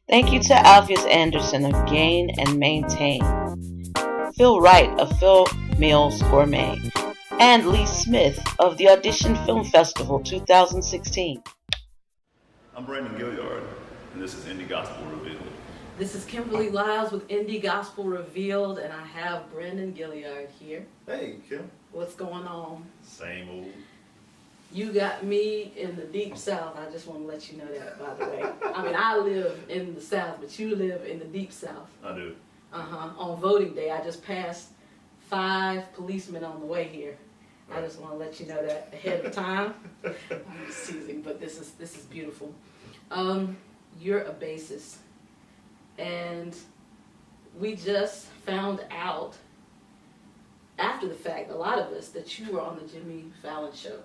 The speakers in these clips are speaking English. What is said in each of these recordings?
Thank you to Alpheus Anderson of Gain and Maintain, Phil Wright of Phil Mills Gourmet, and Lee Smith of the Audition Film Festival 2016. I'm Brandon Gilliard, and this is Indie Gospel Revealed. This is Kimberly Lyles with Indie Gospel Revealed, and I have Brandon Gilliard here. Hey, Kim. What's going on? Same old. You got me in the deep south. I just want to let you know that, by the way. I mean, I live in the south, but you live in the deep south. I do. On voting day, I just passed 5 policemen on the way here. I just want to let you know that ahead of time. I'm just teasing, but this is beautiful. You're a bassist, and we just found out after the fact, a lot of us, that you were on the Jimmy Fallon Show.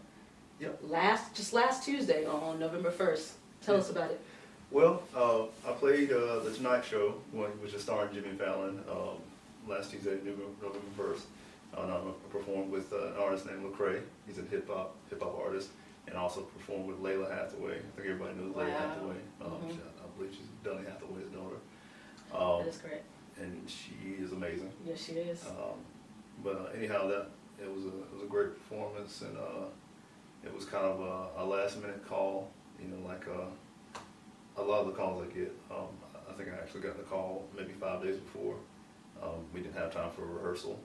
Yep. Last Tuesday on November 1st. Tell us about it. Well, I played the Tonight Show, which is starring Jimmy Fallon, last Tuesday, November 1st. I performed with an artist named Lecrae. He's a hip hop artist, and also performed with Layla Hathaway. I think everybody knows Layla Hathaway. I believe she's Donny Hathaway's daughter. That is correct. And she is amazing. Yes, she is. But anyhow, it was a great performance, and it was kind of a last minute call. You know, like a lot of the calls I get. I think I actually got the call maybe 5 days before. We didn't have time for a rehearsal.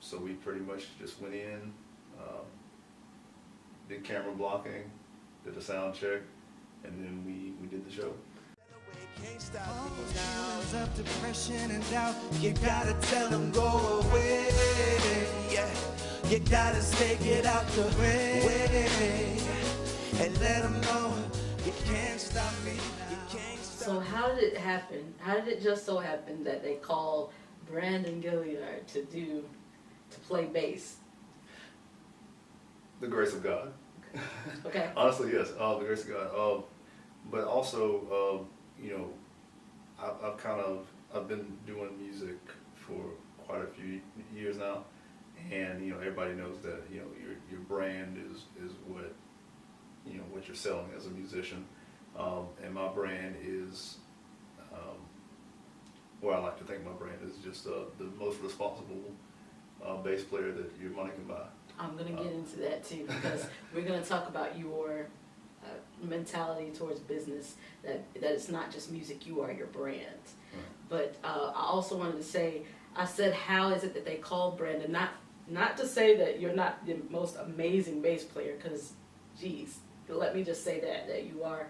So we pretty much just went in, did camera blocking, did a sound check, and then we did the show. Can't stop me now. Of depression and doubt, you gotta tell them go away. Yeah, you gotta take it out the way and let them know you can't stop me. You can't stop. So how did it happen? How did it just so happen that they called Brandon Gilliard to play bass? The grace of God. Okay. Honestly, yes. The grace of God. But also, you know, I've been doing music for quite a few years now, and you know, everybody knows that you know your brand is what what you're selling as a musician, and my brand is. Well, I like to think my brand is just the most responsible bass player that your money can buy. I'm going to get into that too, because we're going to talk about your mentality towards business, that it's not just music, you are your brand. Right. But I also wanted to say, I said, how is it that they called Brandon? Not to say that you're not the most amazing bass player, because, geez, let me just say that you are.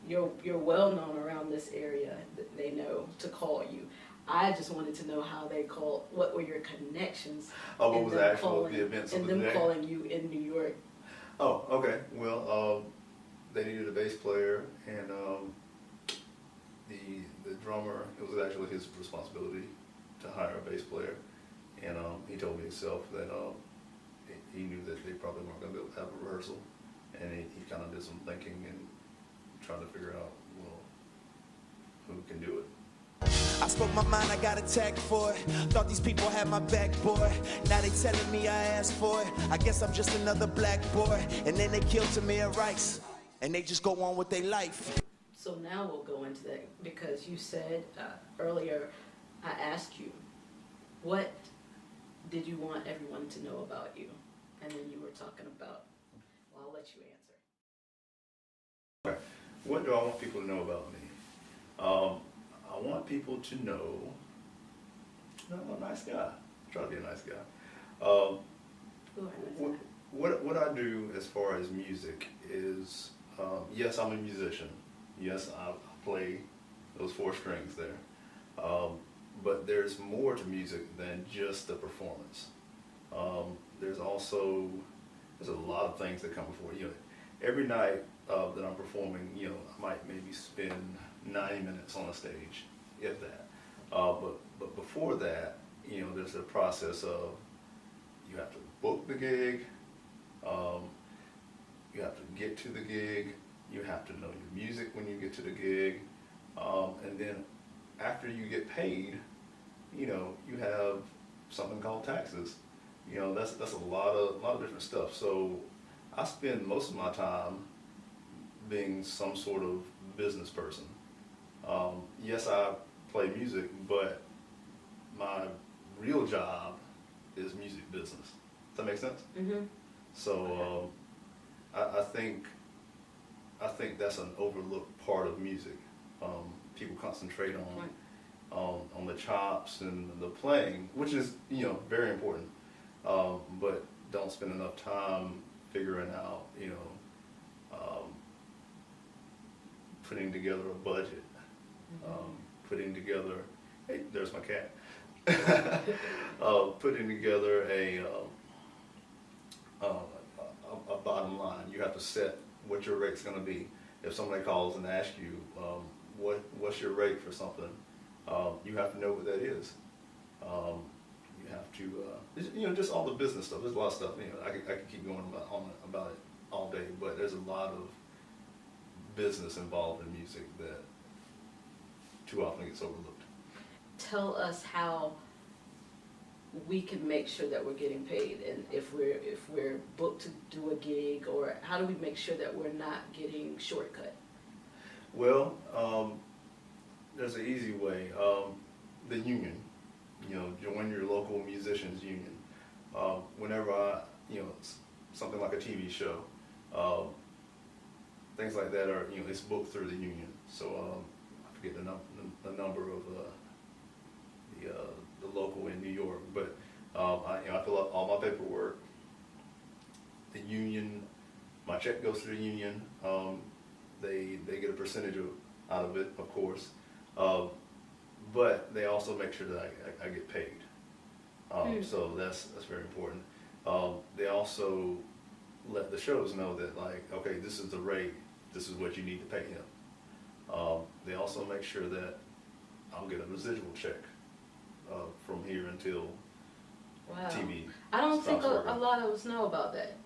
You're well known around this area. They know to call you. I just wanted to know how they called. What were your connections? Oh, what was the actual the events of the day? And them calling you in New York. Oh, okay. Well, they needed a bass player, and the drummer. It was actually his responsibility to hire a bass player, and he told me himself that he knew that they probably weren't going to be able to have a rehearsal, and he kind of did some thinking and trying to figure out, well, who can do it. I spoke my mind, I got attacked for it. Thought these people had my back, boy. Now they telling me I asked for it. I guess I'm just another black boy. And then they kill Tamir Rice, and they just go on with their life. So now we'll go into that, because you said earlier, I asked you, what did you want everyone to know about you? And then you were talking about, well, I'll let you answer. Okay. What do I want people to know about me? I want people to know I'm a nice guy. I try to be a nice guy. What I do as far as music is, yes, I'm a musician. Yes, I play those 4 strings there. But there's more to music than just the performance. There's a lot of things that come before. You know, every night that I'm performing, you know, I might maybe spend 90 minutes on a stage, if that. But before that, you know, there's the process of you have to book the gig, you have to get to the gig, you have to know your music when you get to the gig, and then after you get paid, you know, you have something called taxes. You know, that's a lot of different stuff. So I spend most of my time being some sort of business person. Yes, I play music, but my real job is music business. Does that make sense? Mm-hmm. So I think that's an overlooked part of music. People concentrate on the chops and the playing, which is very important, but don't spend enough time figuring out putting together a budget, putting together. Hey, there's my cat. Putting together a bottom line. You have to set what your rate's going to be. If somebody calls and asks you, what's your rate for something, you have to know what that is. You have to, just all the business stuff. There's a lot of stuff. I could keep going about it all day, but there's a lot of business involved in music that too often gets overlooked. Tell us how we can make sure that we're getting paid, and if we're booked to do a gig, or how do we make sure that we're not getting shortcut? Well, there's an easy way. The union, join your local musicians union. Whenever something like a TV show, things like that are, it's booked through the union. So I forget the number of the local in New York, but I fill out all my paperwork. The union, my check goes to the union. They get a percentage out of it, of course, but they also make sure that I get paid. So that's very important. They also let the shows know that, like, okay, this is the rate, this is what you need to pay him. They also make sure that I'll get a residual check from here until TV. I don't think a lot of us know about that.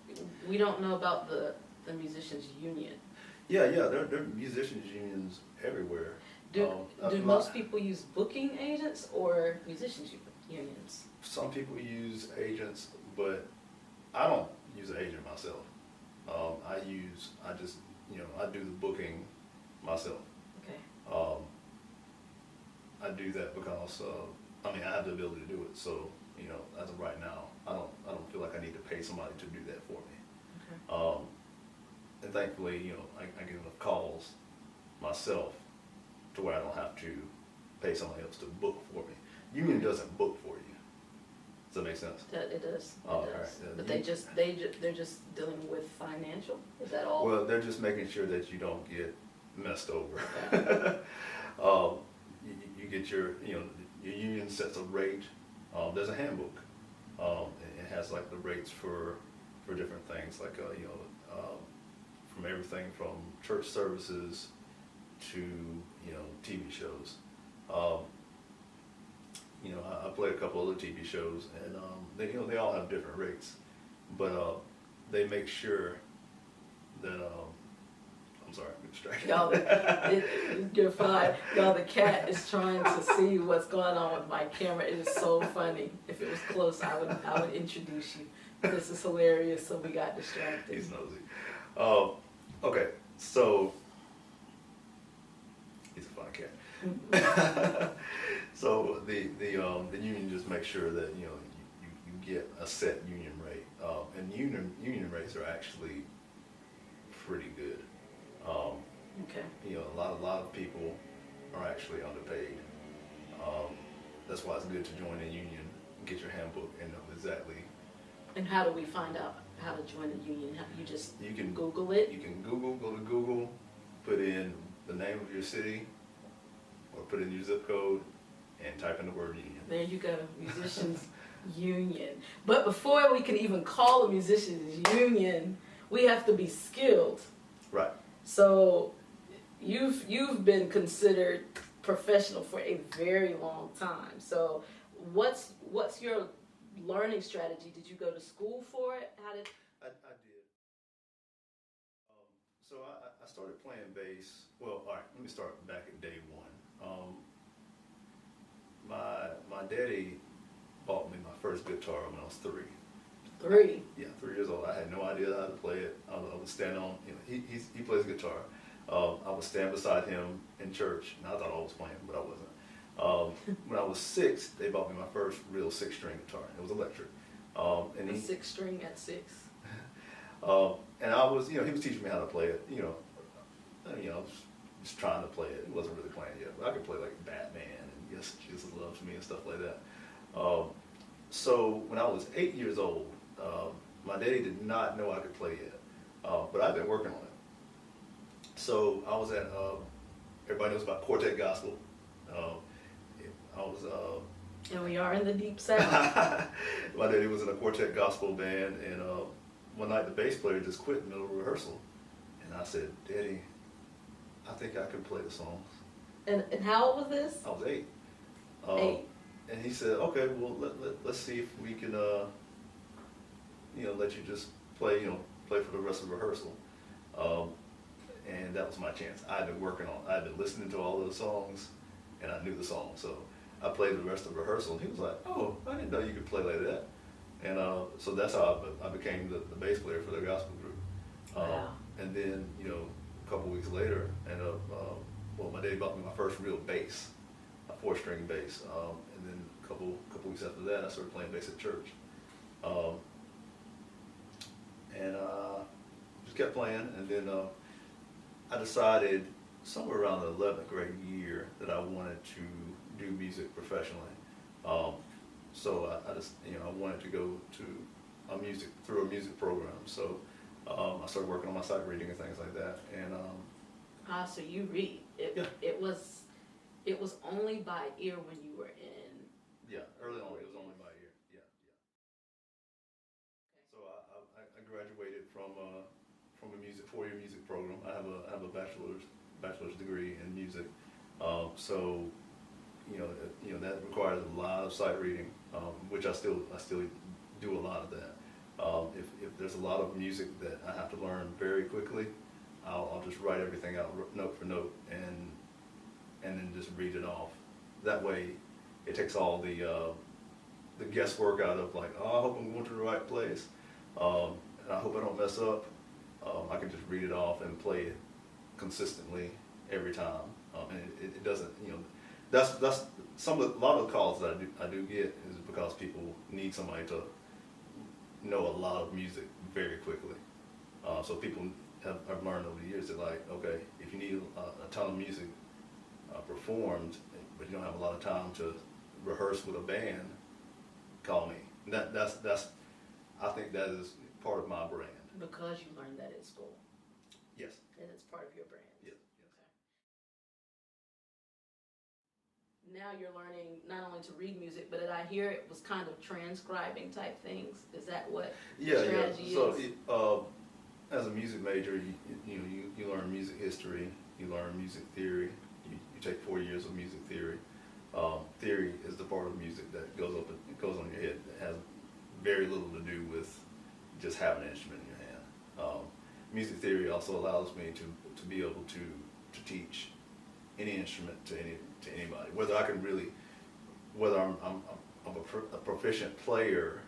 We don't know about the musicians union. Yeah, there are musicians unions everywhere. Do most people use booking agents or musicians unions? Some people use agents, but I don't use an agent myself. I do the booking myself. Okay. I do that because I have the ability to do it. So as of right now, I don't feel like I need to pay somebody to do that for me. Okay. And thankfully, I get enough calls myself to where I don't have to pay somebody else to book for me. Union doesn't book for you. Does that make sense? It does. All does. right. Yeah, But they're just dealing with financial. Is that all? Well, they're just making sure that you don't get messed over. You get your union sets a rate. There's a handbook. It has like the rates for different things, like from everything from church services to TV shows. I play a couple other TV shows, and they all have different rates, but they make sure that I'm sorry, I'm distracted. Y'all, you're fine. Y'all, the cat is trying to see what's going on with my camera. It is so funny. If it was close, I would introduce you. This is hilarious. So we got distracted. He's nosy. Okay, so he's a fun cat. So the union just makes sure that you get a set union rate, and union rates are actually pretty good. Okay. A lot of people are actually underpaid. That's why it's good to join a union, get your handbook, and know exactly. And how do we find out how to join the union? You can Google it? You can go to Google, put in the name of your city, or put in your zip code, and type in the word union. There you go, musicians union. But before we can even call a musicians union, we have to be skilled. Right. So you've been considered professional for a very long time. So what's your learning strategy? Did you go to school for it? How did I did. So I started playing bass. Well, all right, let me start back at day one. My daddy bought me my first guitar when I was 3. 3. Yeah, 3 years old. I had no idea how to play it. I would stand on, he plays guitar. I would stand beside him in church, and I thought I was playing, but I wasn't. When I was 6, they bought me my first real 6-string guitar. It was electric. And A 6-string at 6. and I was, he was teaching me how to play it. I was just trying to play it. He wasn't really playing yet, but I could play like Batman and Yes, Jesus Loves Me and stuff like that. So when I was 8 years old, my daddy did not know I could play yet, but I've been working on it. So I was at, everybody knows about Quartet Gospel. I was, And we are in the deep south. my daddy was in a Quartet Gospel band, and one night the bass player just quit in the middle of rehearsal. And I said, Daddy, I think I can play the songs. And how old was this? I was 8. 8. And he said, okay, well, let's see if we can, let you just play, play for the rest of the rehearsal. And that was my chance. I had been listening to all those songs, and I knew the song. So I played the rest of the rehearsal, and he was like, oh, I didn't know you could play like that. And so that's how I became the bass player for the gospel group. Wow. And then, a couple weeks later, my daddy bought me my first real bass, a 4-string bass. And then a couple weeks after that, I started playing bass at church. Just kept playing, and then I decided somewhere around the 11th grade year that I wanted to do music professionally. So I just, I wanted to go to a music program. So I started working on my sight reading and things like that. And So you read. It was only by ear when you were in. Yeah, early on it was only by ear. Yeah. So I graduated from a 4-year music program. I have a bachelor's degree in music. So that requires a lot of sight reading, which I still do a lot of that. If there's a lot of music that I have to learn very quickly, I'll just write everything out note for note and then just read it off. That way, it takes all the guesswork out of like, oh, I hope I'm going to the right place, and I hope I don't mess up. I can just read it off and play it consistently every time, and it doesn't, that's a lot of the calls that I do get is because people need somebody to know a lot of music very quickly. So people have learned over the years that, like, okay, if you need a ton of music performed, but you don't have a lot of time to rehearse with a band, call me. That's I think that is part of my brand. Because you learned that at school. Yes. And it's part of your brand. Yes. Okay. Now you're learning not only to read music, but I hear it was kind of transcribing type things. Is that what the strategy is? So as a music major, you learn music history, you learn music theory. You take 4 years of music theory. Theory is the part of music that goes on your head. It has very little to do with just having an instrument in your hand. Music theory also allows me to be able to teach any instrument to anybody. Whether I'm a proficient player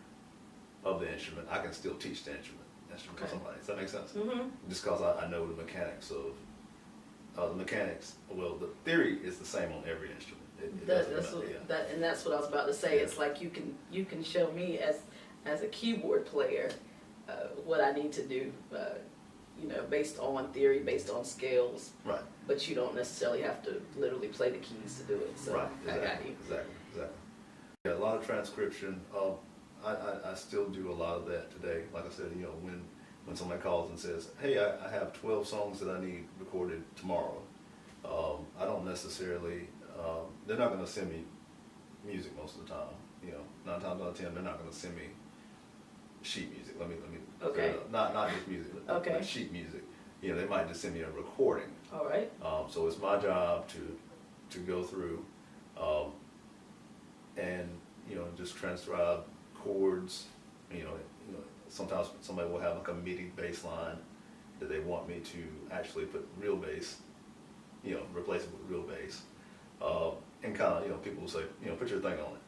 of the instrument, I can still teach the instrument to somebody. Does that make sense? Mm-hmm. Just because I know the mechanics of well, the theory is the same on every instrument. That's what I was about to say. Yeah. It's like you can show me as a keyboard player what I need to do, based on theory, based on scales. Right. But you don't necessarily have to literally play the keys to do it. So right. Exactly. I got you. Exactly. Yeah, a lot of transcription. I still do a lot of that today. Like I said, when somebody calls and says, hey, I have 12 songs that I need recorded tomorrow, I don't necessarily, they're not going to send me music most of the time. 9 times out of 10, they're not going to send me sheet music. Let me okay. Not just music, but okay. But sheet music. They might just send me a recording. All right. So it's my job to go through and just transcribe chords. Sometimes somebody will have like a MIDI bass line that they want me to actually put real bass, replace it with real bass, and kind of people will say, put your thing on it,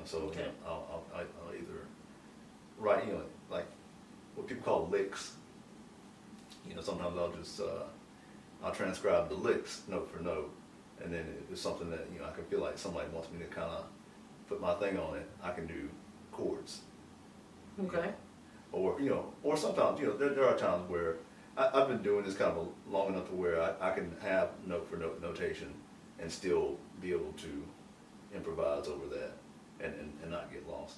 so okay. I'll either write, like what people call licks. Sometimes I'll transcribe the licks note for note, and then if it's something that I can feel like somebody wants me to kind of put my thing on it, I can do chords. Okay. Or sometimes there are times where I've been doing this kind of long enough to where I can have note for note notation and still be able to improvise over that and not get lost.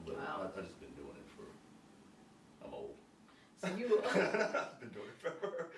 But Wow. I've just been doing it for. I'm old. So you. I've been doing it forever.